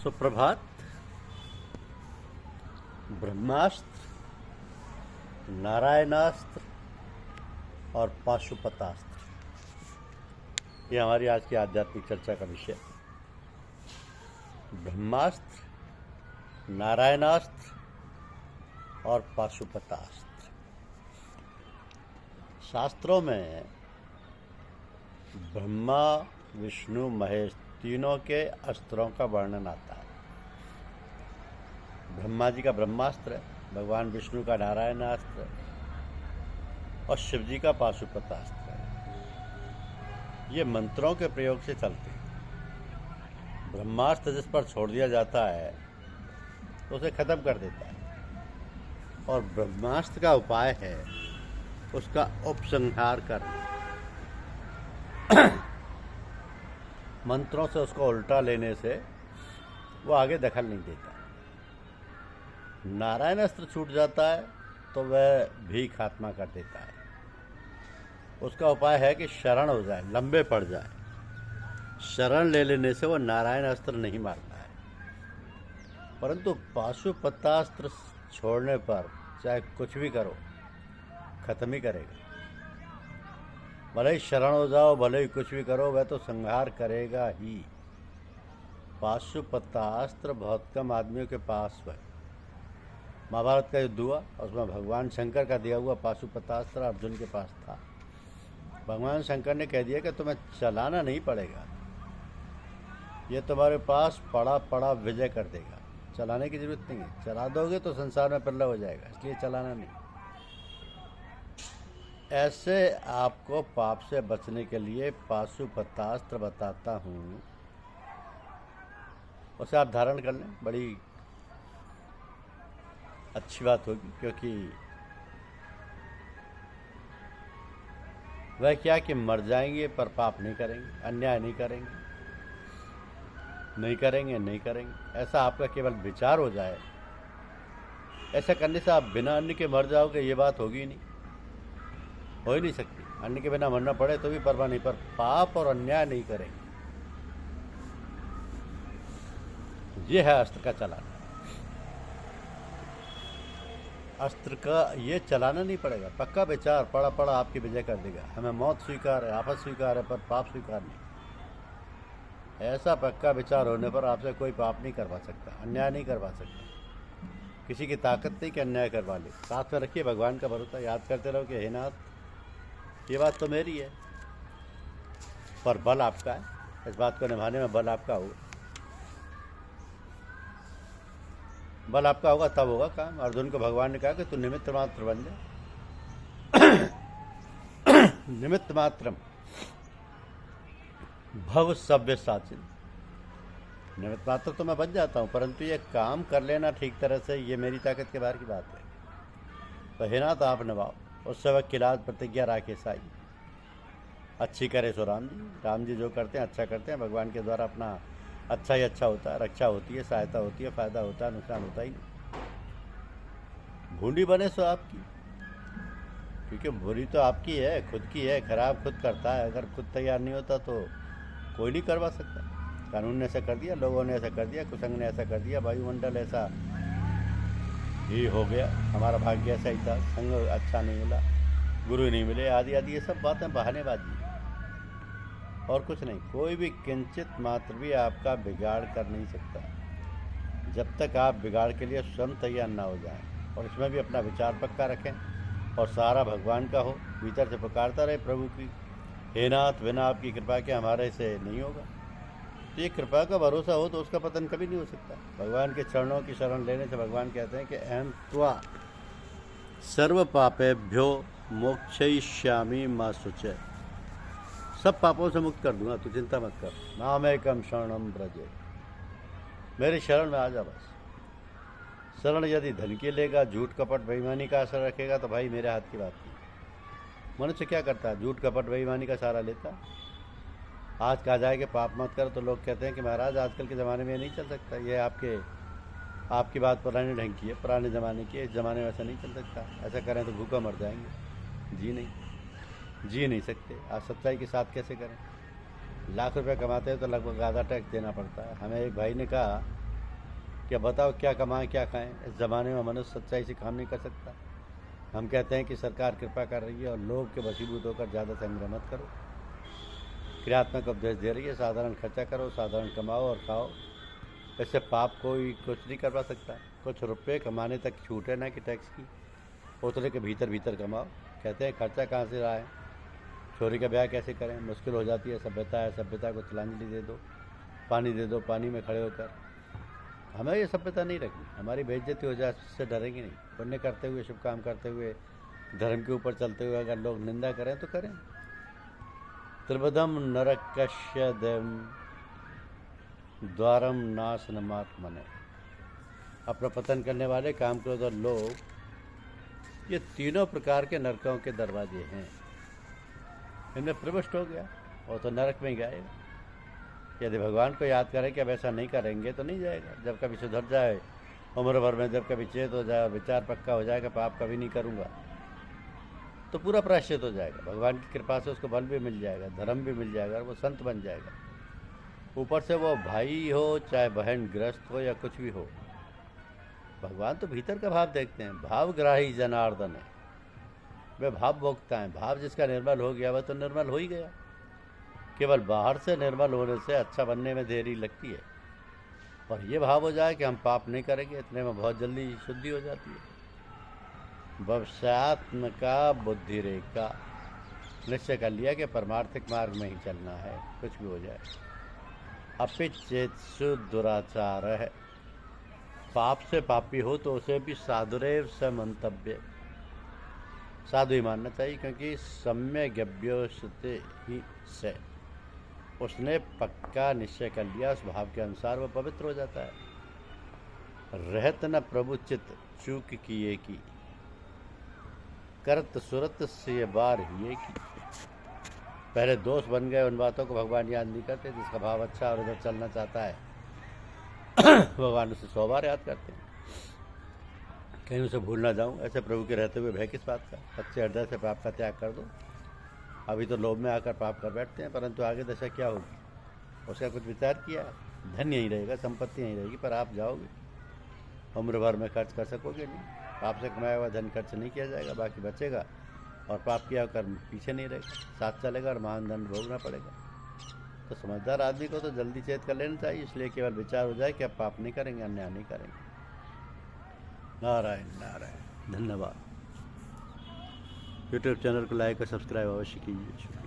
सुप्रभात। ब्रह्मास्त्र, नारायणास्त्र और पाशुपतास्त्र, ये हमारी आज की आध्यात्मिक चर्चा का विषय। ब्रह्मास्त्र, नारायणास्त्र और पाशुपतास्त्र। शास्त्रों में ब्रह्मा, विष्णु, महेश तीनों के अस्त्रों का वर्णन आता है। ब्रह्मा जी का ब्रह्मास्त्र है, भगवान विष्णु का नारायणास्त्र है और शिव जी का पाशुपतास्त्र है। ये मंत्रों के प्रयोग से चलते हैं। ब्रह्मास्त्र जिस पर छोड़ दिया जाता है तो उसे खत्म कर देता है, और ब्रह्मास्त्र का उपाय है उसका उपसंहार करना। मंत्रों से उसको उल्टा लेने से वो आगे दखल नहीं देता। नारायण अस्त्र छूट जाता है तो वह भी खात्मा कर देता है। उसका उपाय है कि शरण हो जाए, लंबे पड़ जाए। शरण ले लेने से वो नारायण अस्त्र नहीं मारता है, परंतु पाशुपतास्त्र छोड़ने पर चाहे कुछ भी करो खत्म ही करेगा। भले ही शरण हो जाओ, भले ही कुछ भी करो, वह तो संहार करेगा ही। पाशुपतास्त्र बहुत कम आदमियों के पास है। महाभारत का युद्ध हुआ, उसमें भगवान शंकर का दिया हुआ पाशुपतास्त्र अर्जुन के पास था। भगवान शंकर ने कह दिया कि तुम्हें चलाना नहीं पड़ेगा, ये तुम्हारे पास पड़ा पड़ा विजय कर देगा, चलाने की जरूरत नहीं है। चला दोगे तो संसार में प्रलय हो जाएगा, इसलिए चलाना नहीं। ऐसे आपको पाप से बचने के लिए पाशुपतास्त्र बताता हूँ, उसे आप धारण कर लें, बड़ी अच्छी बात होगी। क्योंकि वह क्या कि मर जाएंगे पर पाप नहीं करेंगे, अन्याय नहीं करेंगे, नहीं करेंगे। ऐसा आपका केवल विचार हो जाए। ऐसा करने से आप बिना अन्न के मर जाओगे, ये बात होगी ही नहीं, हो ही नहीं सकती। अन्न के बिना मरना पड़े तो भी परवाह नहीं, पर पाप और अन्याय नहीं करेंगे। ये है अस्त्र का चलाना। अस्त्र का ये चलाना नहीं पड़ेगा, पक्का विचार पड़ा पड़ा आपकी विजय कर देगा। हमें मौत स्वीकार है, आफत स्वीकार है, पर पाप स्वीकार नहीं। ऐसा पक्का विचार होने पर आपसे कोई पाप नहीं करवा सकता, अन्याय नहीं करवा सकता। किसी की ताकत नहीं कि अन्याय करवा ले। साथ में रखिए भगवान का भरोसा, याद करते रहो कि हे नाथ, ये बात तो मेरी है पर बल आपका है। इस बात को निभाने में बल आपका होगा, बल आपका होगा तब होगा काम। अर्जुन को भगवान ने कहा कि तू निमित्त मात्र बन जा। निमित्त मात्रम भव सव्य साचिन। निमित्त मात्र तो मैं बन जाता हूँ, परंतु ये काम कर लेना ठीक तरह से, ये मेरी ताकत के बाहर की बात है। तो हे नाथ आप निभाओ। उस सेवक की लाज प्रतिज्ञा राकेश आई, अच्छी करे सो राम जी। राम जी जो करते हैं अच्छा करते हैं। भगवान के द्वारा अपना अच्छा ही अच्छा होता है, रक्षा होती है, सहायता होती है, फायदा होता है, नुकसान होता ही नहीं। भूंडी बने सो आपकी, क्योंकि बुरी तो आपकी है, खुद की है, खराब खुद करता है। अगर खुद तैयार नहीं होता तो कोई नहीं करवा सकता। कानून ने ऐसा कर दिया, लोगों ने ऐसा कर दिया, कुसंग ने ऐसा कर दिया, वायुमंडल ऐसा ही हो गया, हमारा भाग्य ऐसा ही था, संग अच्छा नहीं मिला, गुरु नहीं मिले, आदि आदि ये सब बातें बहानेबाजी और कुछ नहीं। कोई भी किंचित मात्र भी आपका बिगाड़ कर नहीं सकता जब तक आप बिगाड़ के लिए स्वयं तैयार ना हो जाएं। और इसमें भी अपना विचार पक्का रखें और सारा भगवान का हो। भीतर से पुकारता रहे प्रभु की, हे नाथ बिना आपकी कृपा के हमारे से नहीं होगा। तो ये कृपा का भरोसा हो तो उसका पतन कभी नहीं हो सकता। भगवान के चरणों की शरण लेने से भगवान कहते हैं कि अहं त्वा सर्व पापेभ्यो मोक्षयिष्यामि मा शुचय। सब पापों से मुक्त कर दूंगा, तू चिंता मत कर। नामेकम शरणम ब्रजे, मेरे शरण में आ जा बस। शरण यदि धन की लेगा, झूठ कपट बेईमानी का असर रखेगा तो भाई मेरे हाथ की बात नहीं। मनुष्य क्या करता है, झूठ कपट बेईमानी का सहारा लेता। आज कहा जाए कि पाप मत कर तो लोग कहते हैं कि महाराज आजकल के ज़माने में ये नहीं चल सकता, ये आपकी बात पुराने ढंग की है, पुराने ज़माने की है, इस ज़माने में ऐसा नहीं चल सकता। ऐसा करें तो भूखा मर जाएंगे। जी नहीं सकते। आज सच्चाई के साथ कैसे करें। लाख रुपए कमाते हैं तो लगभग आधा टैक्स देना पड़ता है। हमें एक भाई ने कहा कि बताओ क्या कमाएं क्या खाएं। इस ज़माने में मनुष्य सच्चाई से काम नहीं कर सकता। हम कहते हैं कि सरकार कृपा कर रही है और लोभ के वशीभूत होकर ज़्यादा संग्रह मत करो। क्रियात्मक उपदेश दे रही है, साधारण खर्चा करो, साधारण कमाओ और खाओ। इससे पाप कोई कुछ नहीं करवा सकता। कुछ रुपये कमाने तक छूट है ना कि टैक्स की। उतने के भीतर भीतर कमाओ। कहते हैं खर्चा कहाँ से रहा है, छोरी का ब्याह कैसे करें, मुश्किल हो जाती है। सभ्यता है, सभ्यता को तिलांजलि दे दो, पानी दे दो, पानी में खड़े होकर। हमें ये सभ्यता नहीं रखनी, हमारी बेइज्जती हो जाए उससे डरेंगे नहीं। पुण्य करते हुए, शुभ काम करते हुए, धर्म के ऊपर चलते हुए अगर लोग निंदा करें तो करें। त्रिपदम नरकस्य देव द्वारम नाशनमात्मने। अपना पतन करने वाले, काम क्रोध और लोभ, ये तीनों प्रकार के नरकों के दरवाजे हैं। इनमें प्रविष्ट हो गया और तो नरक में जाएगा। यदि भगवान को याद करें कि अब ऐसा नहीं करेंगे तो नहीं जाएगा। जब कभी सुधर जाए, उम्र भर में जब कभी चेत हो जाए, विचार पक्का हो जाएगा पाप कभी नहीं करूँगा, तो पूरा प्रायश्चित हो जाएगा। भगवान की कृपा से उसको बल भी मिल जाएगा, धर्म भी मिल जाएगा और वो संत बन जाएगा। ऊपर से वो भाई हो चाहे बहन, गृहस्थ हो या कुछ भी हो, भगवान तो भीतर का भाव देखते हैं। भावग्राही जनार्दन है, वे भाव भोगता है। भाव जिसका निर्मल हो गया वह तो निर्मल हो ही गया। केवल बाहर से निर्मल होने से अच्छा बनने में देरी लगती है, और ये भाव हो जाए कि हम पाप नहीं करेंगे, इतने में बहुत जल्दी शुद्धि हो जाती है। व्यवसायत्मका बुद्धि रेखा, निश्चय कर लिया कि परमार्थिक मार्ग में ही चलना है, कुछ भी हो जाए। अपिचेत्सु दुराचार है, पाप से पापी हो तो उसे भी साधुरेव स मंतव्य, साधु ही मानना चाहिए, क्योंकि सम्यग्योषते ही से, उसने पक्का निश्चय कर लिया, उस भाव के अनुसार वह पवित्र हो जाता है। रहत न प्रभु चित चूक किए की, करत सुरत से बार ही की। पहले दोस्त बन गए, उन बातों को भगवान याद नहीं करते। जिसका भाव अच्छा और उधर चलना चाहता है भगवान उसे 100 बार याद करते हैं, कहीं उसे भूल ना जाऊं। ऐसे प्रभु के रहते हुए भय किस बात का। सच्चे हृदय से पाप का त्याग कर दो। अभी तो लोभ में आकर पाप कर बैठते हैं, परंतु आगे दशा क्या होगी उसका कुछ विचार किया। धन यहीं रहेगा, संपत्ति यहीं रहेगी, पर आप जाओगे, उम्र भर में खर्च कर सकोगे नहीं। पाप से कमाया हुआ धन खर्च नहीं किया जाएगा, बाकी बचेगा, और पाप किया कर्म पीछे नहीं रहेगा, साथ चलेगा और महान दंड भोगना पड़ेगा। तो समझदार आदमी को तो जल्दी चेत कर लेना चाहिए। इसलिए केवल विचार हो जाए कि अब पाप नहीं करेंगे, अन्याय नहीं करेंगे। नारायण नारायण। धन्यवाद। यूट्यूब चैनल को लाइक और सब्सक्राइब अवश्य कीजिए।